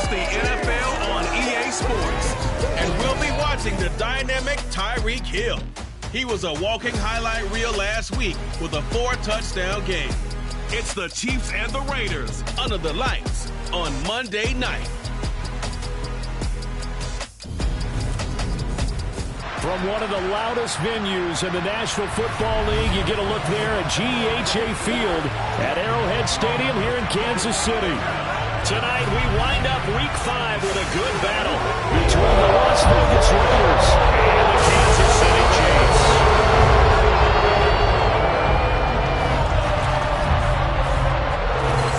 It's the NFL on EA Sports. And we'll be watching the dynamic Tyreek Hill. He was a walking highlight reel last week with a 4-touchdown game. It's the Chiefs and the Raiders under the lights on Monday night. From one of the loudest venues in the National Football League, you get a look there at GEHA Field at Arrowhead Stadium here in Kansas City. Tonight, we wind up Week 5 with a good battle between the Las Vegas Raiders and the Kansas City Chiefs.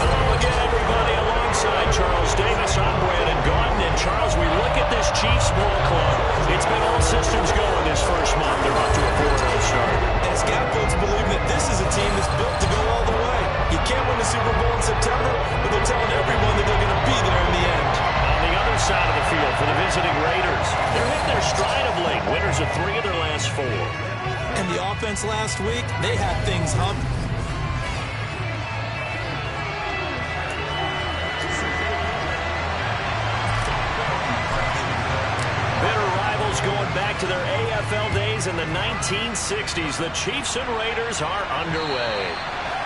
Hello again, everybody. Alongside Charles Davis, I'm Brandon Gaudin. And Charles, we look at this Chiefs ball club. It's been all systems going this first month. They're off to a 4-0 start. And scout folks believe that this is a team that's built to go all the way. You can't win the Super Bowl in September, but they're telling everyone that they're going to be there in the end. On the other side of the field for the visiting Raiders, they're hitting their stride of late. Winners of 3 of their last 4. And the offense last week, they had things humming. Bitter rivals going back to their AFL days in the 1960s. The Chiefs and Raiders are underway.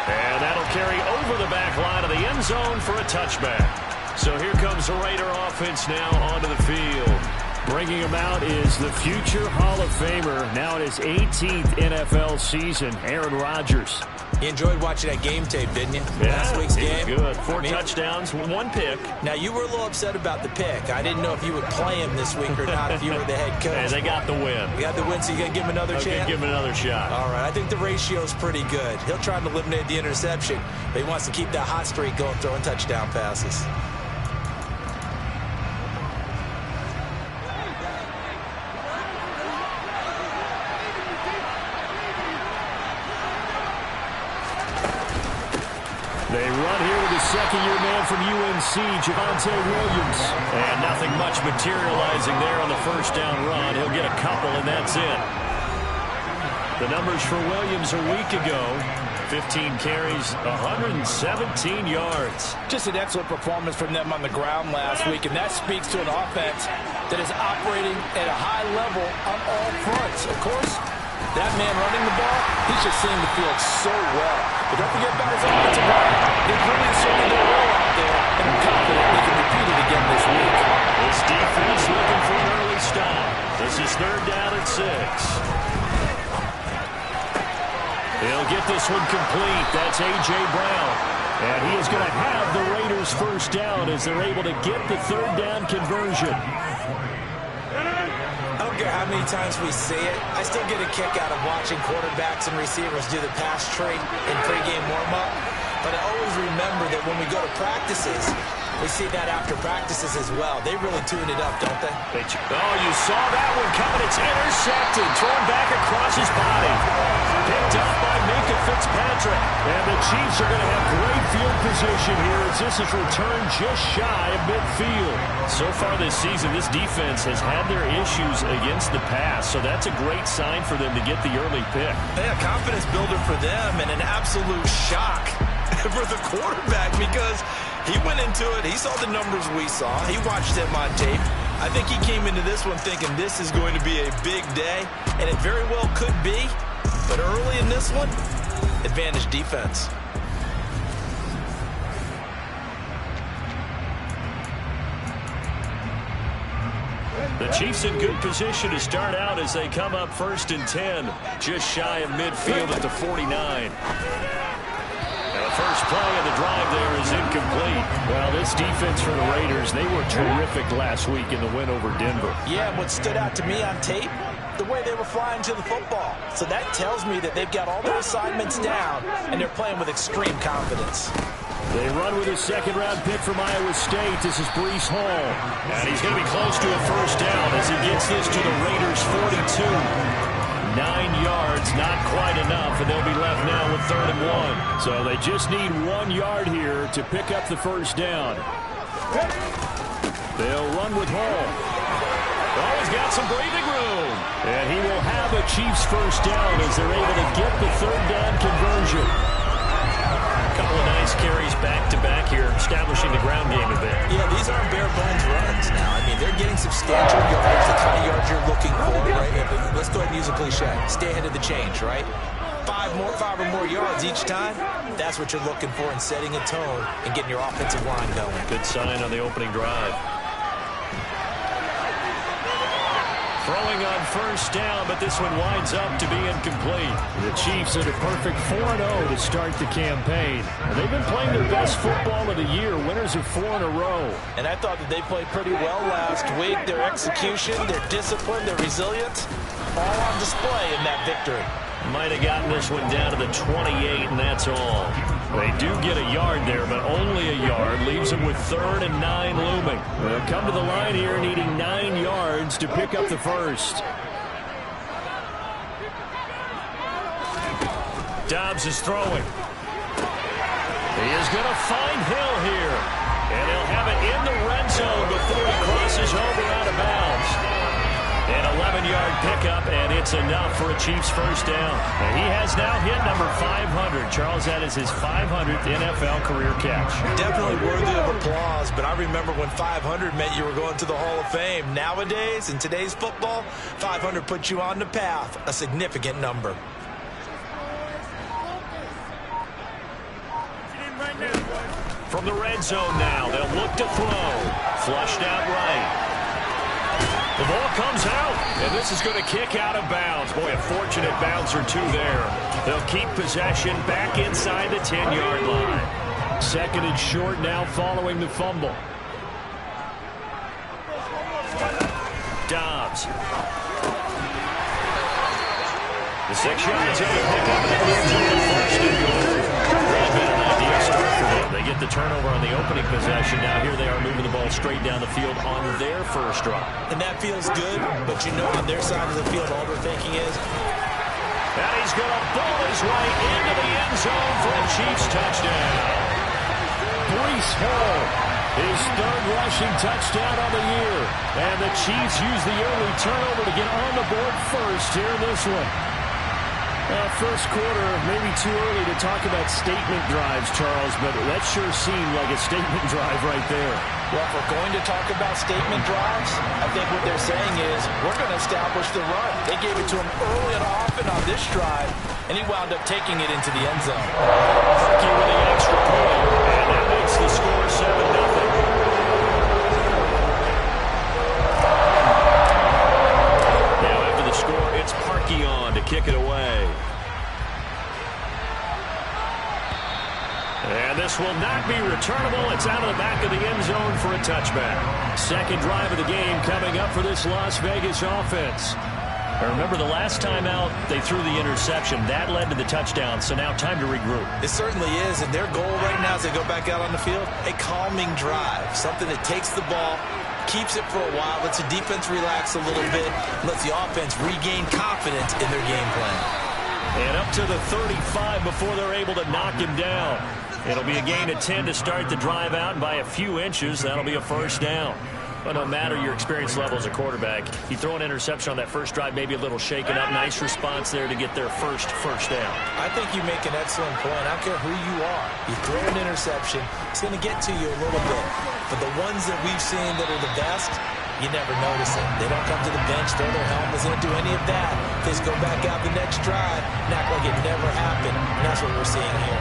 And that'll carry over the back line of the end zone for a touchback. So here comes the Raider offense now onto the field. Bringing him out is the future Hall of Famer, now in his 18th NFL season, Aaron Rodgers. You enjoyed watching that game tape, didn't you? Yeah, Last week's game. Good. 4 touchdowns, 1 pick. Now, you were a little upset about the pick. I didn't know if you would play him this week or not if you were the head coach. Hey, they got the win. You got the win, so you're going to give him another chance? Give him another shot. All right, I think the ratio's pretty good. He'll try to eliminate the interception, but he wants to keep that hot streak going, throwing touchdown passes. They run here with the second-year man from UNC, Javonte Williams. And nothing much materializing there on the first down run. He'll get a couple, and that's it. The numbers for Williams a week ago, 15 carries, 117 yards. Just an excellent performance from them on the ground last week, and that speaks to an offense that is operating at a high level on all fronts. Of course, that man running the ball, he's just seeing the field so well. But don't forget about his offensive line. They've really asserted their role out there, and I'm confident they can repeat it again this week. This defense looking for an early stop. This is 3rd down and 6. He'll get this one complete. That's A.J. Brown. And he is going to have the Raiders first down as they're able to get the 3rd down conversion. I don't care how many times we see it, I still get a kick out of watching quarterbacks and receivers do the pass trade in pregame warm-up. But I always remember that when we go to practices, we see that after practices as well. They really tune it up, don't they? Oh, you saw that one coming. It's intercepted. Thrown back across his body. Picked up by Minkah Fitzpatrick. And the Chiefs are going to have great field position here as this is returned just shy of midfield. So far this season, this defense has had their issues against the pass. So that's a great sign for them to get the early pick. Yeah, confidence builder for them and an absolute shock for the quarterback because he went into it. He saw the numbers we saw. He watched them on tape. I think he came into this one thinking this is going to be a big day, and it very well could be. But early in this one, advantage defense. The Chiefs in good position to start out as they come up 1st and 10, just shy of midfield at the 49. The first play of the drive there is incomplete. Well, this defense for the Raiders, they were terrific last week in the win over Denver. Yeah, what stood out to me on tape, the way they were flying to the football. So that tells me that they've got all their assignments down, and they're playing with extreme confidence. They run with a 2nd-round pick from Iowa State. This is Breece Hall. And he's going to be close to a first down as he gets this to the Raiders' 42. 9 yards, not quite enough, and they'll be left now with 3rd and 1. So they just need 1 yard here to pick up the first down. They'll run with Hall. Oh, he's got some breathing room. And he will have a Chiefs first down as they're able to get the 3rd down conversion. A couple of nice carries back-to-back here, establishing the ground game a bit. Yeah, these aren't bare-bones substantial yards, the kind of yards you're looking for, right? Let's go ahead and use a cliche. Stay ahead of the change, right? 5 or more yards each time, that's what you're looking for in setting a tone and getting your offensive line going. Good sign on the opening drive. Throwing on first down, but this one winds up to be incomplete. The Chiefs at a perfect 4-0 to start the campaign. They've been playing their best football of the year, winners of 4 in a row. And I thought that they played pretty well last week. Their execution, their discipline, their resilience, all on display in that victory. Might have gotten this one down to the 28, and that's all. They do get a yard there, but only a yard. Leaves them with 3rd and 9 looming. They'll come to the line here needing 9 yards to pick up the first. Dobbs is throwing. He is going to find Hill here. And he'll have it in the red zone before he crosses over out of bounds. An 11-yard pickup, and it's enough for a Chiefs first down. And he has now hit number 500. Charles, that is his 500th NFL career catch. Definitely worthy of applause, but I remember when 500 meant you were going to the Hall of Fame. Nowadays, in today's football, 500 puts you on the path, a significant number. From the red zone now, they'll look to throw. Flushed out right. The ball comes out, and this is going to kick out of bounds. Boy, a fortunate bounce or two there. They'll keep possession back inside the 10-yard line. 2nd and short now following the fumble. Dobbs. The 6 yards on the pickup, and it leads them to first and goal. Really been an ideal start for them. They get the turnover on the opening possession. Now here they are moving the ball straight down the field on their first drive. And that feels good, but you know on their side of the field all they're thinking is, and he's going to bowl his way into the end zone for a Chiefs touchdown. Breece Hall, his 3rd rushing touchdown on the year. And the Chiefs use the early turnover to get on the board first here in this one. First quarter, maybe too early to talk about statement drives, Charles, but that sure seemed like a statement drive right there. Well, if we're going to talk about statement drives, I think what they're saying is we're going to establish the run. They gave it to him early and often on this drive, and he wound up taking it into the end zone. Harkey with the extra point, and that makes the score 7-0. It's Parkey on to kick it away. And this will not be returnable. It's out of the back of the end zone for a touchback. 2nd drive of the game coming up for this Las Vegas offense. I remember the last time out, they threw the interception. That led to the touchdown, so now time to regroup. It certainly is, and their goal right now as they go back out on the field, a calming drive, something that takes the ball, keeps it for a while, lets the defense relax a little bit, lets the offense regain confidence in their game plan. And up to the 35 before they're able to knock him down. It'll be a gain of 10 to start the drive out, and by a few inches, that'll be a first down. But no matter your experience level as a quarterback, you throw an interception on that first drive, maybe a little shaken up. Nice response there to get their first down. I think you make an excellent point. I don't care who you are. You throw an interception, it's going to get to you a little bit. But the ones that we've seen that are the best, you never notice it. They don't come to the bench, throw their helmets, they don't do any of that. They just go back out the next drive and act like it never happened. And that's what we're seeing here.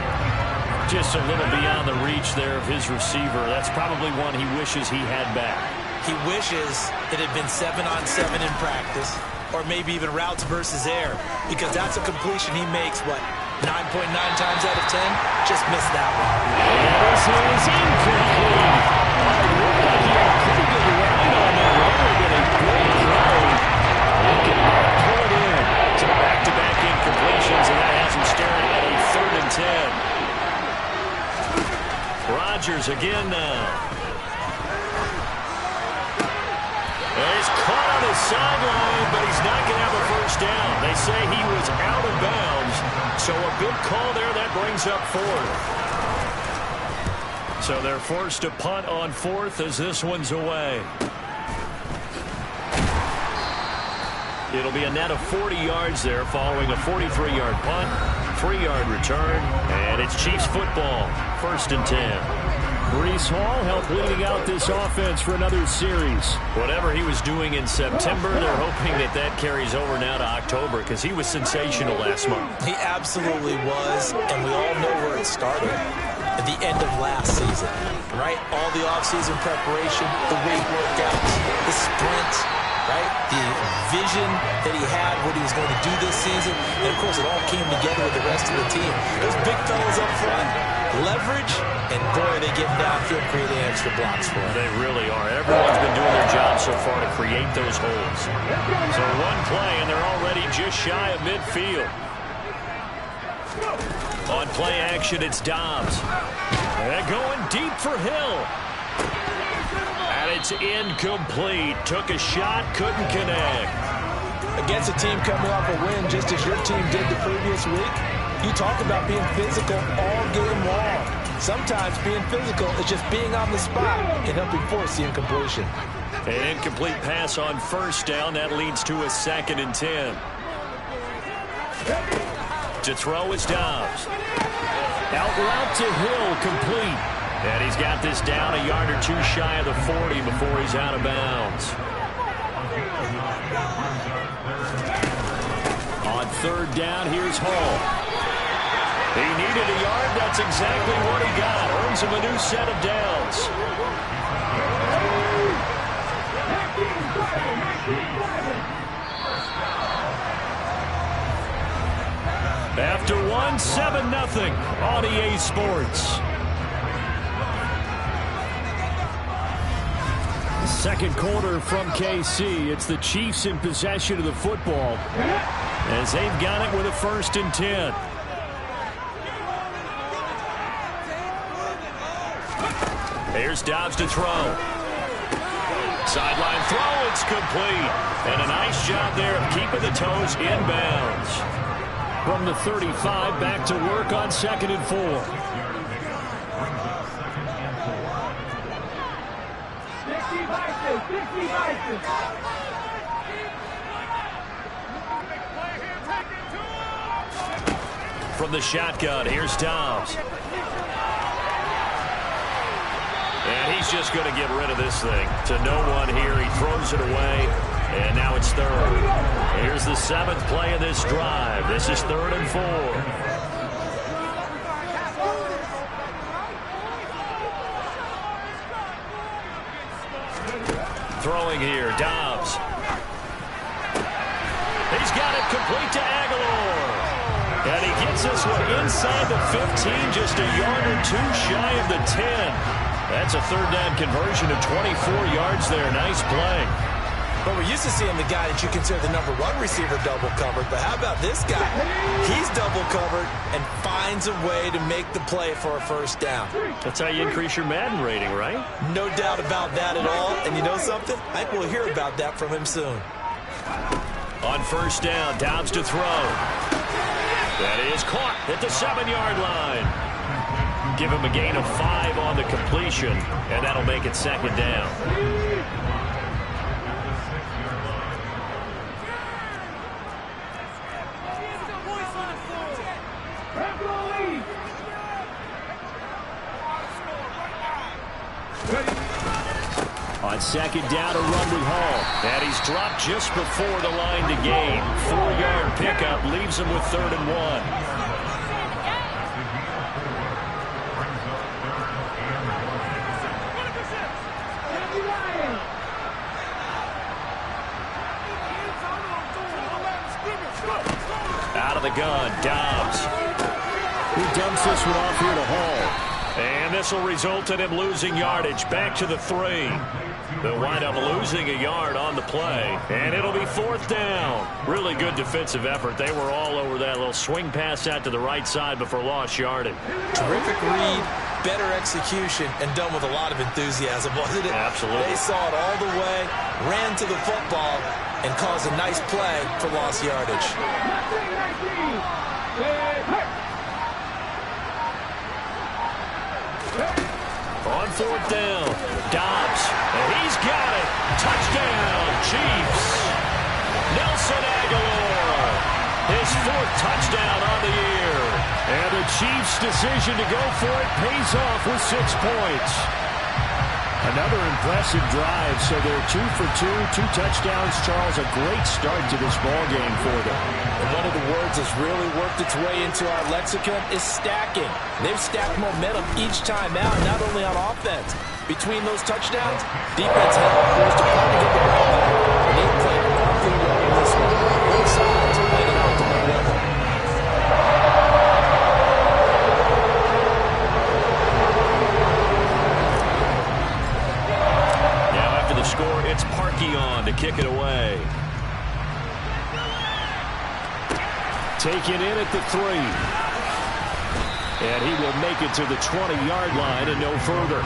Just a little beyond the reach there of his receiver. That's probably one he wishes he had back. He wishes it had been 7-on-7 in practice, or maybe even routes versus air, because that's a completion he makes, what, 9.9 times out of 10? Just missed that one. This is incomplete. Pretty good line on that. That would have been a great play. He can pull it in. So back-to-back incompletions, and that has him staring at a 3rd and 10. Rodgers again now. He's caught on his sideline, but he's not going to have a first down. They say he was out of bounds, so a good call there. That brings up 4th. So they're forced to punt on 4th as this one's away. It'll be a net of 40 yards there following a 43-yard punt, 3-yard return, and it's Chiefs football, 1st and 10. Breece Hall helped leading out this offense for another series. Whatever he was doing in September, they're hoping that that carries over now to October because he was sensational last month. He absolutely was, and we all know where it started. At the end of last season, right? All the offseason preparation, the weight workouts, the sprints, right? The vision that he had, what he was going to do this season. And, of course, it all came together with the rest of the team. Those big fellas up front, leverage, and, boy, they get downfield creating extra blocks for him. They really are. Everyone's been doing their job so far to create those holes. So one play, and they're already just shy of midfield. On play action, it's Dobbs. And going deep for Hill. And it's incomplete. Took a shot, couldn't connect. Against a team coming off a win just as your team did the previous week, you talk about being physical all game long. Sometimes being physical is just being on the spot and helping force the incompletion. An incomplete pass on first down. That leads to a 2nd and 10. To throw is Dobbs. Out route to Hill, complete. And he's got this down a yard or two shy of the 40 before he's out of bounds. On 3rd down, here's Hall. He needed a yard. That's exactly what he got. Earns him a new set of downs. After one, 7-0 on EA Sports. Second quarter from KC. It's the Chiefs in possession of the football as they've got it with a 1st and 10. Here's Dobbs to throw. Sideline throw, it's complete. And a nice job there of keeping the toes inbounds. From the 35, back to work on 2nd and 4. From the shotgun, here's Dobbs. And he's just going to get rid of this thing. To no one here, he throws it away. And now it's 3rd. Here's the 7th play of this drive. This is 3rd and 4. Throwing here, Dobbs. He's got it complete to Aguilar. And he gets this one inside the 15, just a yard or two shy of the 10. That's a 3rd down conversion of 24 yards there. Nice play. But we're used to seeing the guy that you consider the #1 receiver double covered. But how about this guy? He's double covered and finds a way to make the play for a 1st down. That's how you increase your Madden rating, right? No doubt about that at all. And you know something? I think we'll hear about that from him soon. On 1st down, Dobbs to throw. That is caught at the 7-yard line. Give him a gain of 5 on the completion, and that'll make it 2nd down. On 2nd down, a run with Hall. And he's dropped just before the line to gain. 4-yard pickup leaves him with 3rd and 1. Out of the gun, Dobbs. He dumps this one off here to Hall. And this will result in him losing yardage back to the 3. They'll wind up losing a yard on the play. And it'll be 4th down. Really good defensive effort. They were all over that little swing pass out to the right side before lost yardage. Terrific read, better execution, and done with a lot of enthusiasm, wasn't it? Absolutely. They saw it all the way, ran to the football, and caused a nice play for lost yardage. On 4th down, Dobbs, and he's got it. Touchdown, Chiefs. Nelson Aguilar, his 4th touchdown on the year. And And the Chiefs' decision to go for it pays off with 6 points. Another impressive drive, so they're 2 for 2, 2 touchdowns. Charles, a great start to this ball game for them. And one of the words that's really worked its way into our lexicon is stacking. They've stacked momentum each time out, not only on offense. Between those touchdowns, defense held forced to try to get the ball back. And they played awfully well in this one. Both sides played at an optimal level. Score, it's Parkey on to kick it away. Taken in at the 3. And he will make it to the 20-yard line and no further.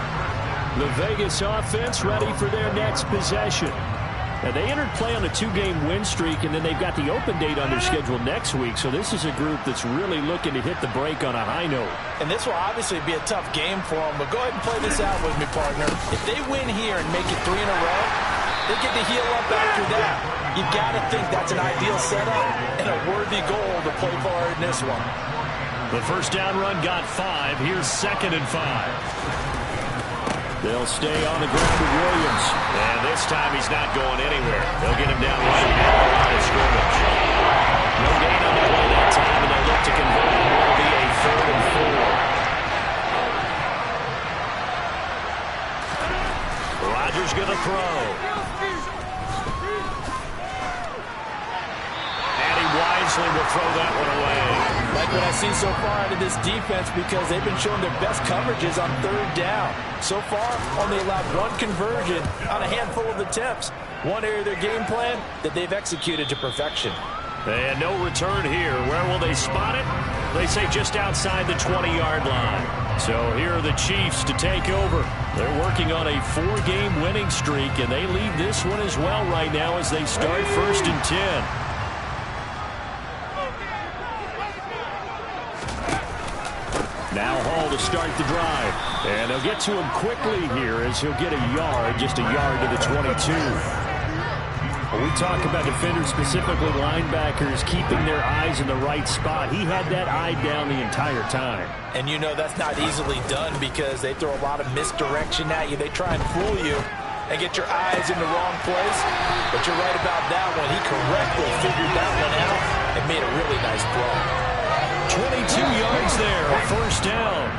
The Vegas offense ready for their next possession. Now, they entered play on a 2-game win streak, and then they've got the open date on their schedule next week, so this is a group that's really looking to hit the break on a high note. And this will obviously be a tough game for them, but go ahead and play this out with me, partner. If they win here and make it 3 in a row, they get to heal up after that. You've got to think that's an ideal setup and a worthy goal to play for in this one. The first down run got 5. Here's 2nd and 5. They'll stay on the ground with Williams. And this time he's not going anywhere. They'll get him down right at the line of scrimmage. No gain on the play that time, and they'll look to convert it. It'll be a 3rd and 4. Rodgers going to throw. And he wisely will throw that one away. Like what I've seen so far out of this defense, because they've been showing their best coverages on 3rd down. So far, only allowed 1 conversion on a handful of attempts. One area of their game plan that they've executed to perfection. And no return here. Where will they spot it? They say just outside the 20-yard line. So here are the Chiefs to take over. They're working on a 4-game winning streak, and they lead this one as well right now as they start 1st and 10. Now Hall to start the drive. And they'll get to him quickly here as he'll get a yard, just a yard to the 22. When we talk about defenders, specifically linebackers, keeping their eyes in the right spot, he had that eye down the entire time. And you know that's not easily done because they throw a lot of misdirection at you. They try and fool you and get your eyes in the wrong place. But you're right about that one. He correctly figured that one out and made a really nice play. 22 yards there, a 1st down.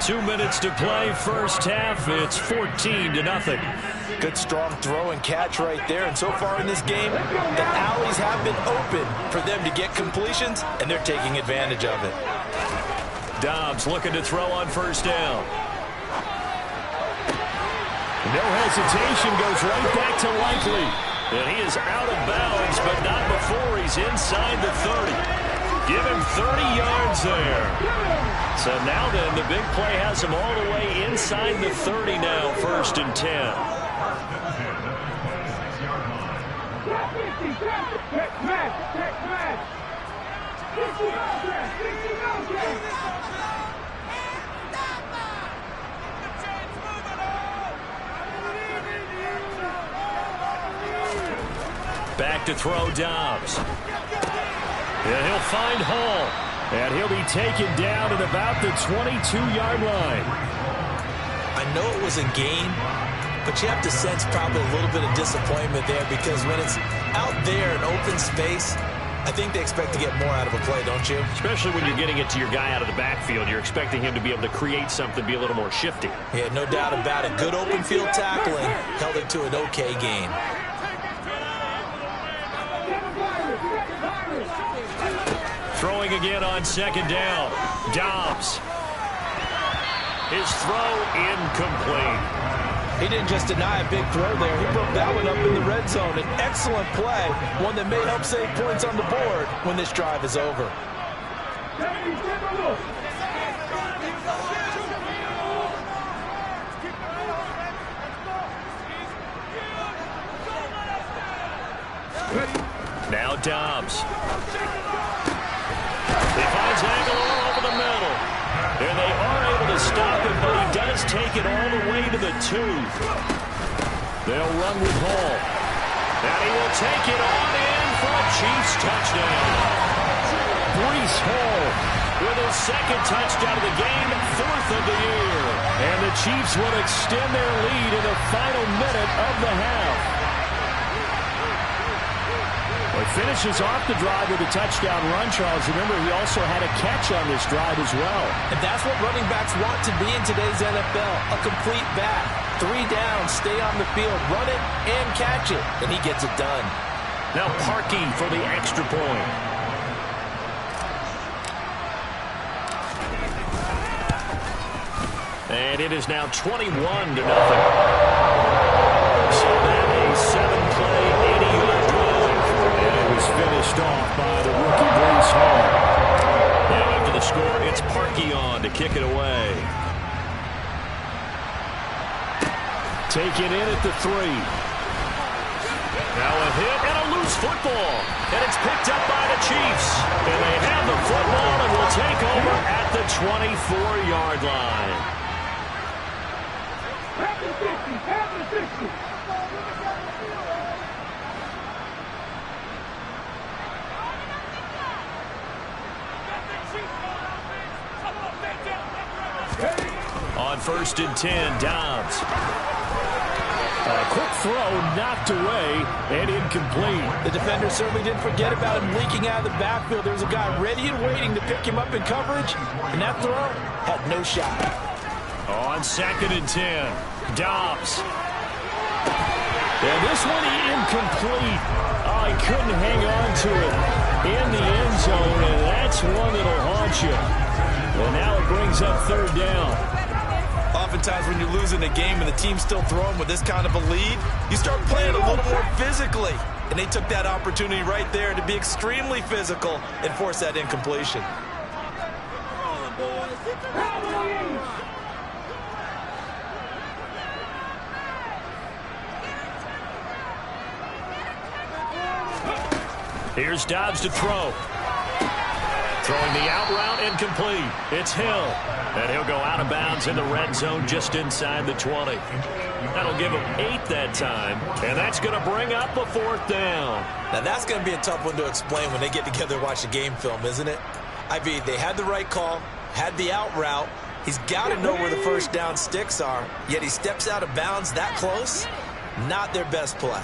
2 minutes to play, first half. It's 14-0. Good strong throw and catch right there. And so far in this game, the alleys have been open for them to get completions, and they're taking advantage of it. Dobbs looking to throw on 1st down. No hesitation, goes right back to Likely. And he is out of bounds, but not before he's inside the 30. Give him 30 yards there. So now then, the big play has him all the way inside the 30 now, 1st and 10. Back to throw Dobbs. And he'll find Hall. And he'll be taken down at about the 22-yard line. I know it was a gain, but you have to sense probably a little bit of disappointment there because when it's out there in open space, I think they expect to get more out of a play, don't you? Especially when you're getting it to your guy out of the backfield. You're expecting him to be able to create something, be a little more shifty. Yeah, no doubt about it. Good open field tackling held it to an okay gain. Throwing again on 2nd down. Dobbs. His throw incomplete. He didn't just deny a big throw there. He broke that one up in the red zone. An excellent play, one that may help save points on the board when this drive is over. Now Dobbs. He finds Aguilar over the middle. And they are able to stop him, but he does take it all the way to the 2. They'll run with Hall. And he will take it on in for a Chiefs touchdown. Breece Hall with his second touchdown of the game, 4th of the year. And the Chiefs will extend their lead in the final minute of the half. Well, he finishes off the drive with a touchdown run, Charles. Remember, he also had a catch on this drive as well. And that's what running backs want to be in today's NFL, a complete back. 3 down, stay on the field, run it, and catch it. And he gets it done. Now Parkey for the extra point. And it is now 21-0. So then a 7-play, 80-yard drive. And it was finished off by the rookie Breece Hall. Now after the score, it's Parkey on to kick it away. Taken in at the 3. Now a hit and a loose football. And it's picked up by the Chiefs. And they have the football and will take over at the 24-yard line. On 1st and 10, Dobbs. A quick throw knocked away and incomplete. The defender certainly didn't forget about him leaking out of the backfield. There's a guy ready and waiting to pick him up in coverage, and that throw had no shot. On 2nd and 10, Dobbs. And this one incomplete. Oh, he couldn't hang on to it in the end zone, and that's one that'll haunt you. Well, now it brings up 3rd down. Oftentimes when you're losing a game and the team's still throwing with this kind of a lead, you start playing a little more physically. And they took that opportunity right there to be extremely physical and force that incompletion. Here's Dobbs to throw. Throwing the out route incomplete. It's Hill. And he'll go out of bounds in the red zone just inside the 20. That'll give him 8 that time. And that's going to bring up a 4th down. Now that's going to be a tough one to explain when they get together and watch the game film, isn't it? I mean, they had the right call, had the out route. He's got to know where the 1st down sticks are, yet he steps out of bounds that close. Not their best play.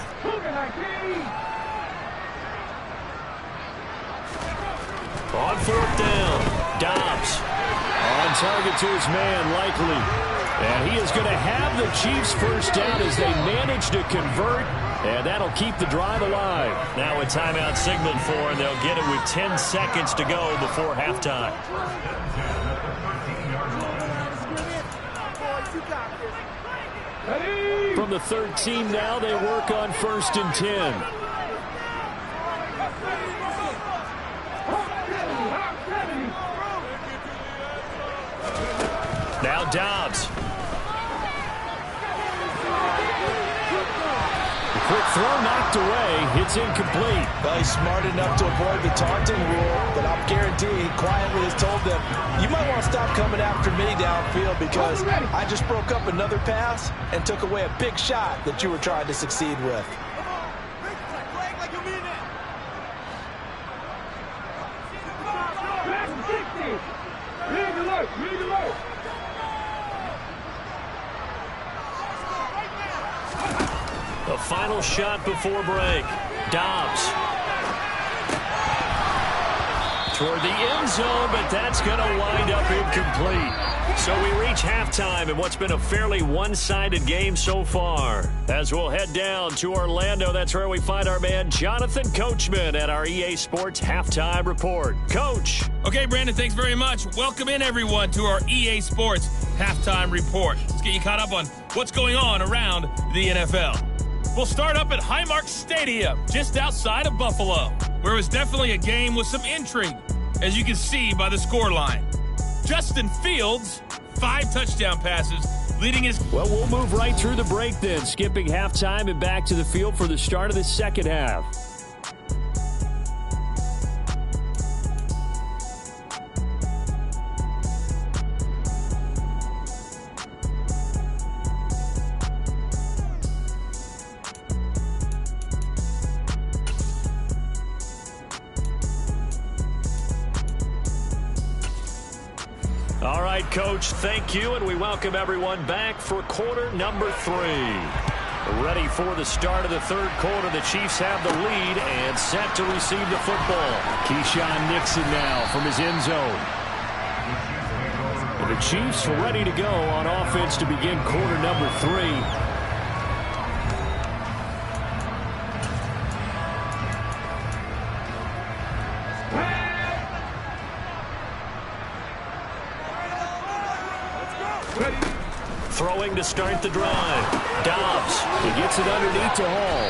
On 4th down, Dobbs. On target to his man, Likely. And he is going to have the Chiefs 1st down as they manage to convert, and that'll keep the drive alive. Now a timeout signaled for, and they'll get it with 10 seconds to go before halftime. From the 13 now, they work on 1st and 10. Now Dobbs. The quick throw knocked away. It's incomplete. Well, he's smart enough to avoid the taunting rule, but I'm guaranteeing he quietly has told them, you might want to stop coming after me downfield because I just broke up another pass and took away a big shot that you were trying to succeed with. The final shot before break. Dobbs. Toward the end zone, but that's going to wind up incomplete. So we reach halftime in what's been a fairly one-sided game so far. As we'll head down to Orlando, that's where we find our man Jonathan Coachman at our EA Sports Halftime Report. Coach. Okay, Brandon, thanks very much. Welcome in, everyone, to our EA Sports Halftime Report. Let's get you caught up on what's going on around the NFL. We'll start up at Highmark Stadium, just outside of Buffalo, where it was definitely a game with some intrigue, as you can see by the scoreline. Justin Fields, 5 touchdown passes, leading his... Well, we'll move right through the break then, skipping halftime and back to the field for the start of the second half. right, Coach, thank you, and we welcome everyone back for quarter number 3. Ready for the start of the third quarter. The Chiefs have the lead and set to receive the football. Keyshawn Nixon now from his end zone. And the Chiefs ready to go on offense to begin quarter number 3. Throwing to start the drive. Dobbs. He gets it underneath to Hall.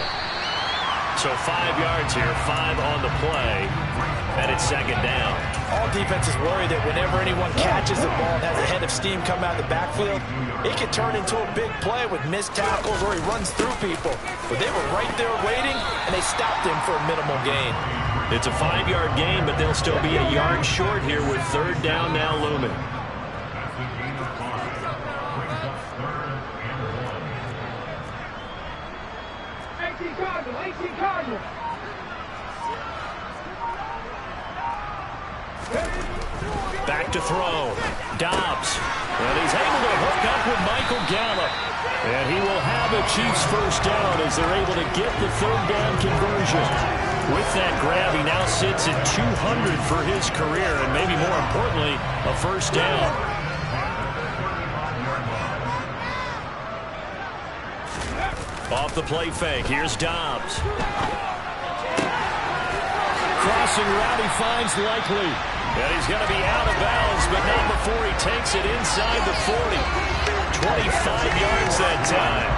So 5 yards here, 5 on the play, and it's second down. All defenses worry that whenever anyone catches the ball and has a head of steam come out of the backfield, it can turn into a big play with missed tackles or he runs through people. But they were right there waiting, and they stopped him for a minimal gain. It's a 5-yard gain, but they'll still be a yard short here with third down now looming. Back to throw. Dobbs. And he's able to hook up with Michael Gallup. And he will have a Chiefs first down as they're able to get the third down conversion. With that grab, he now sits at 200 for his career, and maybe more importantly, a first down. Off the play fake, here's Dobbs. Crossing route, he finds Likely. And he's going to be out of bounds, but not before he takes it inside the 40. 25 yards that time.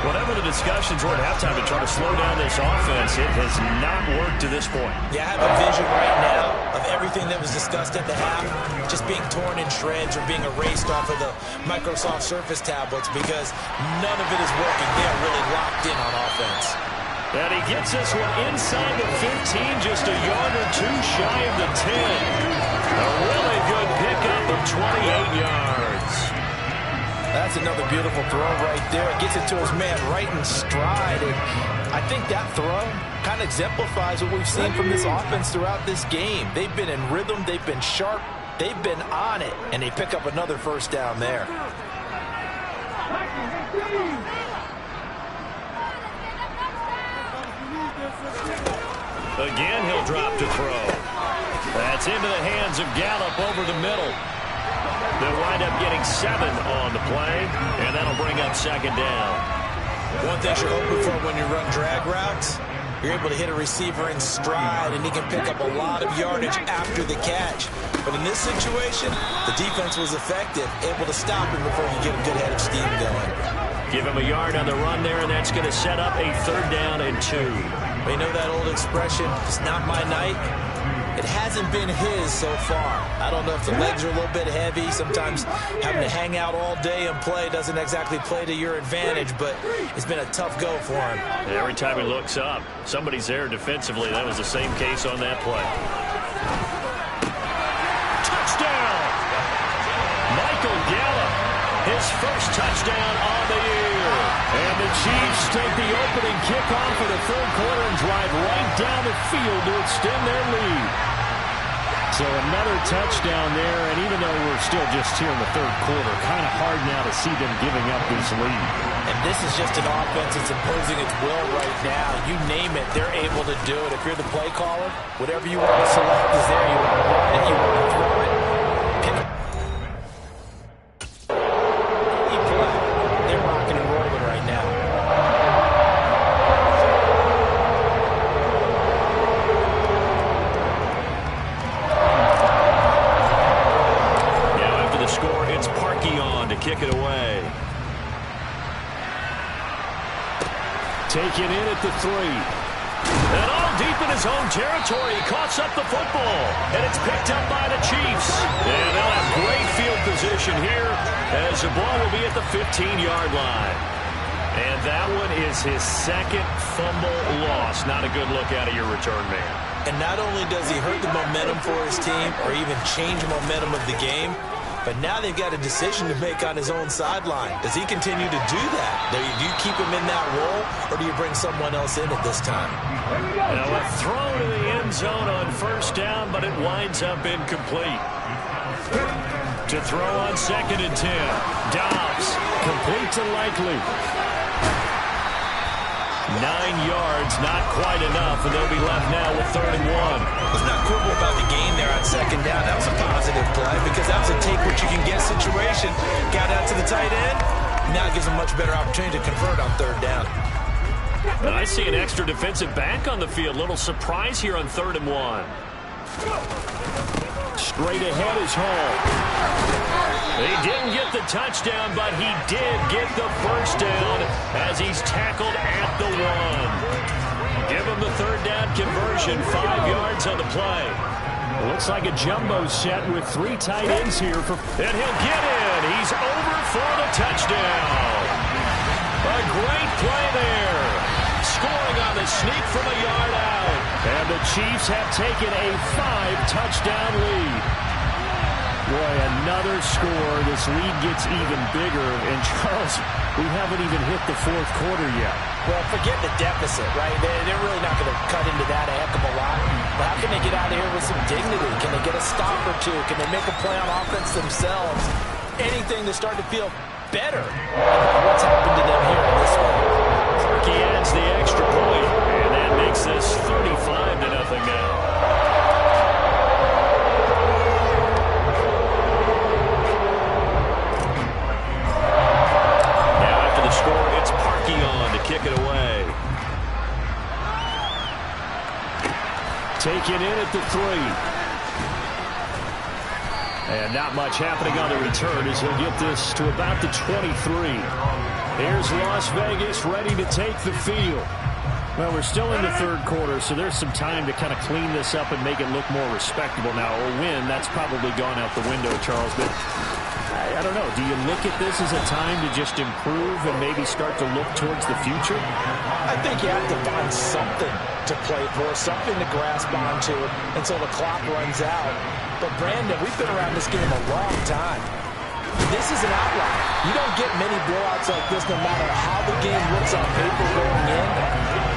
Whatever the discussions were at halftime to try to slow down this offense, it has not worked to this point. Yeah, I have a vision right now of everything that was discussed at the half just being torn in shreds or being erased off of the Microsoft Surface tablets because none of it is working. They are really locked in on offense. And he gets this one inside the 15, just a yard or two shy of the 10. A really good pickup of 28 yards. That's another beautiful throw right there. It gets it to his man right in stride. And I think that throw kind of exemplifies what we've seen from this offense throughout this game. They've been in rhythm. They've been sharp. They've been on it. And they pick up another first down there. Again, he'll drop to throw. That's into the hands of Gallup over the middle. They'll wind up getting 7 on the play, and that'll bring up second down. One thing you're hoping for when you run drag routes, you're able to hit a receiver in stride, and he can pick up a lot of yardage after the catch. But in this situation, the defense was effective, able to stop him before you get a good head of steam going. Give him a yard on the run there, and that's going to set up a third down and 2. You know that old expression, it's not my night? It hasn't been his so far. I don't know if the legs are a little bit heavy. Sometimes having to hang out all day and play doesn't exactly play to your advantage, but it's been a tough go for him. Every time he looks up, somebody's there defensively. That was the same case on that play. Touchdown! Michael Gallup, his first touchdown on the year. And the Chiefs take the opening kickoff of the third quarter and drive right down the field to extend their lead. So another touchdown there, and even though we're still just here in the third quarter, kind of hard now to see them giving up this lead. And this is just an offense that's imposing its will right now. You name it, they're able to do it. If you're the play caller, whatever you want to select is there. You want to run it, you want to throw it. Pick it. They're rocking and rolling right now. Score, it's Parkey on to kick it away. Taken in at the 3. And all deep in his own territory, he coughs up the football, and it's picked up by the Chiefs. And they'll have great field position here as the ball will be at the 15-yard line. And that one is his second fumble loss. Not a good look out of your return man. And not only does he hurt the momentum for his team or even change the momentum of the game, but now they've got a decision to make on his own sideline. Does he continue to do that? Do you keep him in that role, or do you bring someone else in at this time? Now a throw to the end zone on first down, but it winds up incomplete. To throw on 2nd and 10. Dobbs, complete to Likely. 9 yards, not quite enough, and they'll be left now with 3rd and 1. Let's not quibble about the gain there on 2nd down. That was a positive play because that was a take-what-you-can-get situation. Got out to the tight end. Now it gives them much better opportunity to convert on 3rd down. And I see an extra defensive back on the field. Little surprise here on 3rd and 1. Straight ahead is Hall. He didn't get the touchdown, but he did get the first down as he's tackled at the 1. Give him the 3rd down conversion, 5 yards on the play. Looks like a jumbo set with 3 tight ends here. And he'll get in. He's over for the touchdown. A great play there. Scoring on the sneak from a yard out. And the Chiefs have taken a 5-touchdown lead. Boy, another score. This lead gets even bigger. And, Charles, we haven't even hit the 4th quarter yet. Well, forget the deficit, right? They're really not going to cut into that a heck of a lot. But how can they get out of here with some dignity? Can they get a stop or two? Can they make a play on offense themselves? Anything to start to feel better about what's happened to them here in this one. He adds the extra point, and that makes this 35-0 now. Kick it away. Taken in at the 3. And not much happening on the return as he'll get this to about the 23. Here's Las Vegas ready to take the field. Well, we're still in the 3rd quarter, so there's some time to kind of clean this up and make it look more respectable. Now, a win, that's probably gone out the window, Charles, but I don't know. Do you look at this as a time to just improve and maybe start to look towards the future? I think you have to find something to play for, something to grasp onto until the clock runs out. But, Brandon, we've been around this game a long time. This is an outlier. You don't get many blowouts like this no matter how the game looks on paper going in.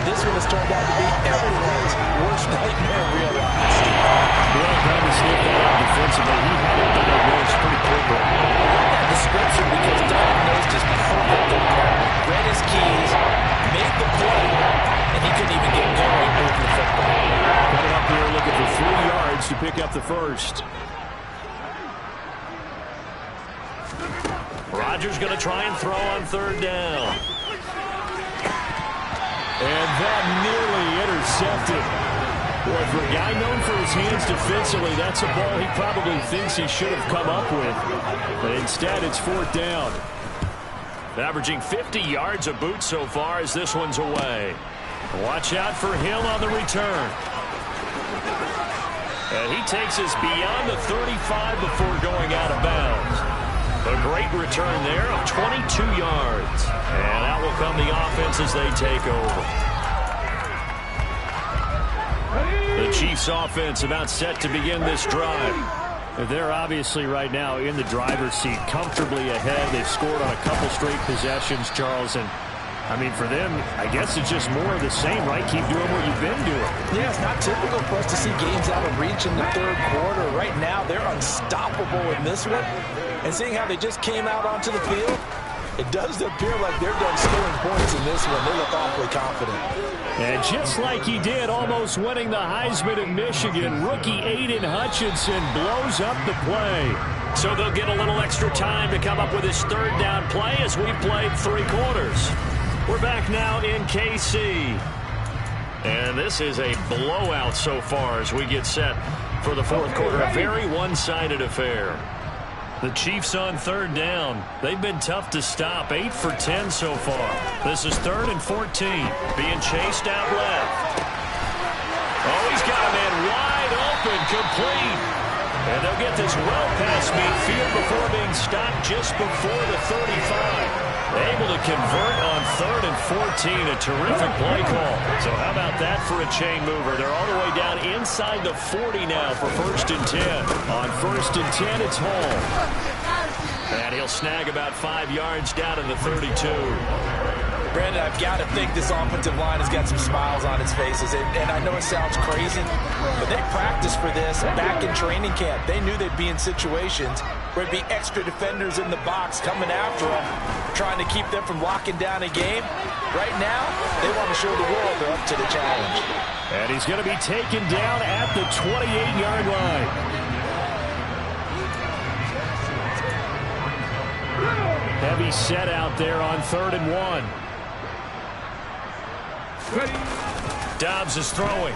This one has turned out to be everyone's worst nightmare realized. Well, trying to sneak that out defensively. He had it diagnosed pretty quickly. That description because diagnosed is perfect. Read his keys, made the play, and he couldn't even get going moving the football. Coming up here looking for 3 yards to pick up the first. Rodgers going to try and throw on 3rd down. And that nearly intercepted. Boy, for a guy known for his hands defensively, that's a ball he probably thinks he should have come up with. But instead, it's 4th down. Averaging 50 yards a boot so far as this one's away. Watch out for Hill on the return. And he takes us beyond the 35 before going out of bounds. A great return there of 22 yards. And out will come the offense as they take over. The Chiefs offense about set to begin this drive. They're obviously right now in the driver's seat, comfortably ahead. They've scored on a couple straight possessions, Charles. And, I mean, for them, I guess it's just more of the same, right? Keep doing what you've been doing. Yeah, it's not typical for us to see games out of reach in the 3rd quarter. Right now, they're unstoppable in this one. And seeing how they just came out onto the field, it does appear like they're done scoring points in this one. They look awfully confident. And just like he did, almost winning the Heisman at Michigan, rookie Aiden Hutchinson blows up the play. So they'll get a little extra time to come up with his 3rd down play as we've played 3 quarters. We're back now in KC. And this is a blowout so far as we get set for the 4th quarter. A very one-sided affair. The Chiefs on 3rd down. They've been tough to stop. 8 for 10 so far. This is 3rd and 14. Being chased out left. Oh, he's got a man wide open, complete. And they'll get this well past midfield before being stopped just before the 35. Able to convert on 3rd and 14. A terrific play call. So how about that for a chain mover? They're all the way down inside the 40 now for 1st and 10. On 1st and 10, it's Hall. And he'll snag about 5 yards down in the 32. Brandon, I've got to think this offensive line has got some smiles on its faces. And I know it sounds crazy, but they practiced for this back in training camp. They knew they'd be in situations where it'd be extra defenders in the box coming after them, trying to keep them from locking down a game. Right now, they want to show the world they're up to the challenge. And he's going to be taken down at the 28-yard line. Heavy set out there on 3rd and 1. Dobbs is throwing.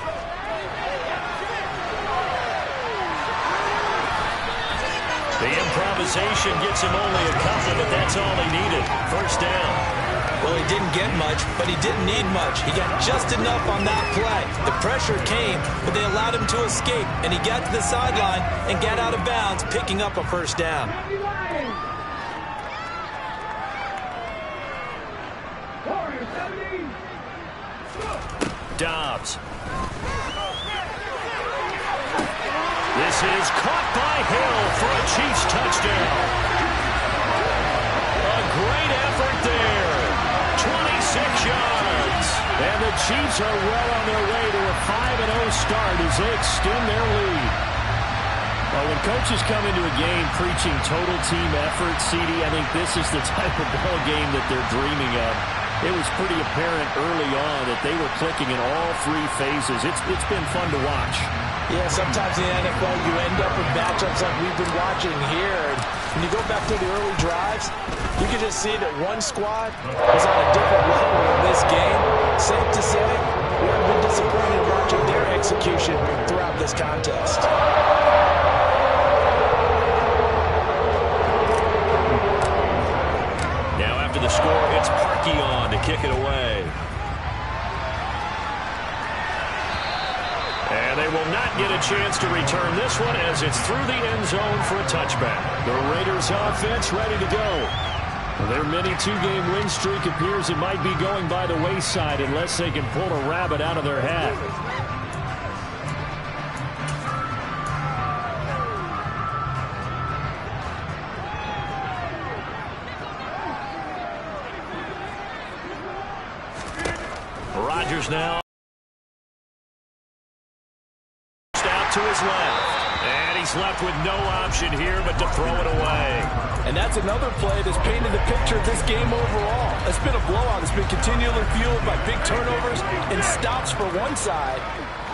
The improvisation gets him only a couple, but that's all he needed. First down. Well, he didn't get much, but he didn't need much. He got just enough on that play. The pressure came, but they allowed him to escape, and he got to the sideline and got out of bounds, picking up a first down. Dobbs. This is caught by Hill for a Chiefs touchdown. A great effort there. 26 yards. And the Chiefs are well on their way to a 5-0 start as they extend their lead. Well, when coaches come into a game preaching total team effort, CD, I think this is the type of ball game that they're dreaming of. It was pretty apparent early on that they were clicking in all 3 phases. It's been fun to watch. Yeah, sometimes in the NFL you end up with matchups like we've been watching here. And when you go back to the early drives, you can just see that one squad was on a different level in this game. Safe to say, we have been disappointed watching their execution throughout this contest. Now after the score, it's Parkey on to kick it away. And they will not get a chance to return this one as it's through the end zone for a touchback. The Raiders offense ready to go. Their mini 2-game win streak appears it might be going by the wayside unless they can pull a rabbit out of their hat. Rodgers now. To his left. And he's left with no option here but to throw it away. And that's another play that's painted the picture of this game overall. It's been a blowout. It's been continually fueled by big turnovers and stops for one side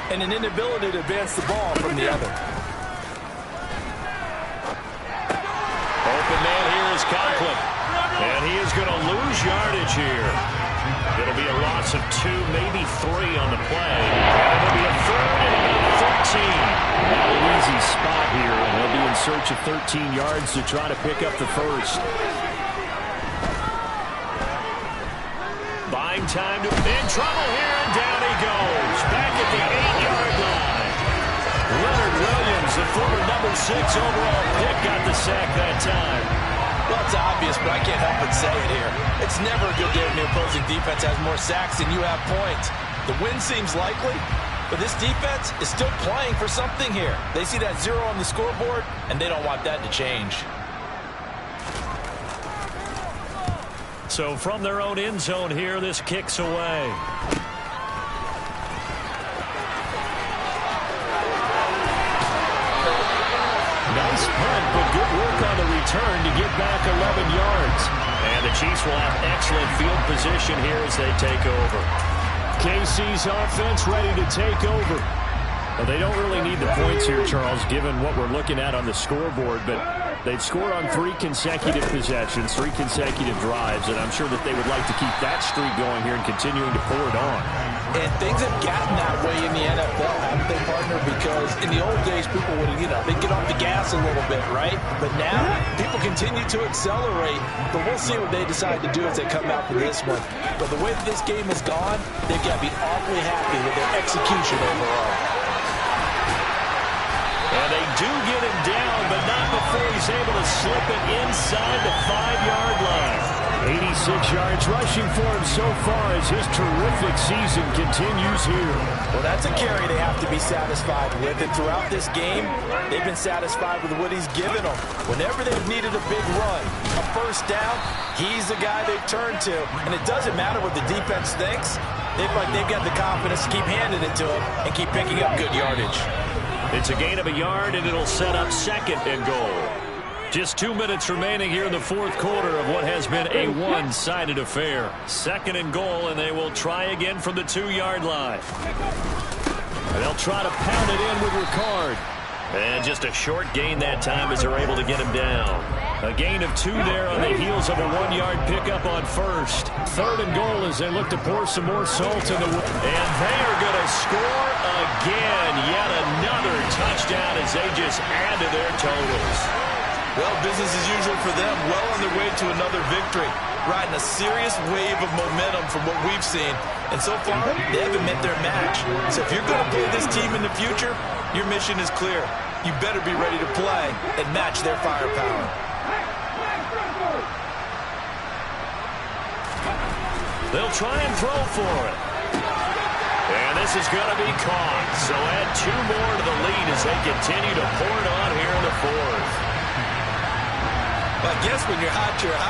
and an inability to advance the ball from the other. Open man here is Conklin. And he is going to lose yardage here. It'll be a loss of 2, maybe 3 on the play. And it'll be a 3rd and 13. Not an easy spot here, and they'll be in search of 13 yards to try to pick up the first. Buying time to in trouble here, and down he goes. Back at the 8-yard line. Leonard Williams, the former number 6 overall pick, got the sack that time. Well, it's obvious, but I can't help but say it here. It's never a good day when the opposing defense has more sacks than you have points. The win seems likely, but this defense is still playing for something here. They see that 0 on the scoreboard, and they don't want that to change. So from their own end zone here, this kicks away. Nice punt, but good work on the return to get back 11 yards. And the Chiefs will have excellent field position here as they take over. KC's offense ready to take over. Well, they don't really need the points here, Charles, given what we're looking at on the scoreboard, but they've scored on 3 consecutive possessions, 3 consecutive drives, and I'm sure that they would like to keep that streak going here and continuing to pour it on. And things have gotten that way in the NFL, haven't they, partner? Because in the old days, people would, they'd get off the gas a little bit, right? But now, people continue to accelerate. But we'll see what they decide to do as they come out for this one. But the way that this game has gone, they've got to be awfully happy with their execution overall. And they do get him down, but not before he's able to slip it inside the 5-yard line. 86 yards rushing for him so far as his terrific season continues here. Well, that's a carry they have to be satisfied with. And throughout this game, they've been satisfied with what he's given them. Whenever they've needed a big run, a first down, he's the guy they've turned to. And it doesn't matter what the defense thinks. They've got the confidence to keep handing it to him and keep picking up good yardage. It's a gain of a yard, and it'll set up 2nd and goal. Just 2 minutes remaining here in the fourth quarter of what has been a one-sided affair. 2nd and goal, and they will try again from the 2-yard line. And they'll try to pound it in with Ricard. And just a short gain that time as they're able to get him down. A gain of 2 there on the heels of a 1-yard pickup on first. 3rd and goal as they look to pour some more salt in the wound. And they are going to score again. Yet another touchdown as they just add to their totals. Well, business as usual for them. Well on their way to another victory. Riding a serious wave of momentum from what we've seen. And so far, they haven't met their match. So if you're going to play this team in the future, your mission is clear. You better be ready to play and match their firepower. They'll try and throw for it. And this is going to be caught. So add 2 more to the lead as they continue to pour it on here in the fourth. But I guess when you're hot, you're hot.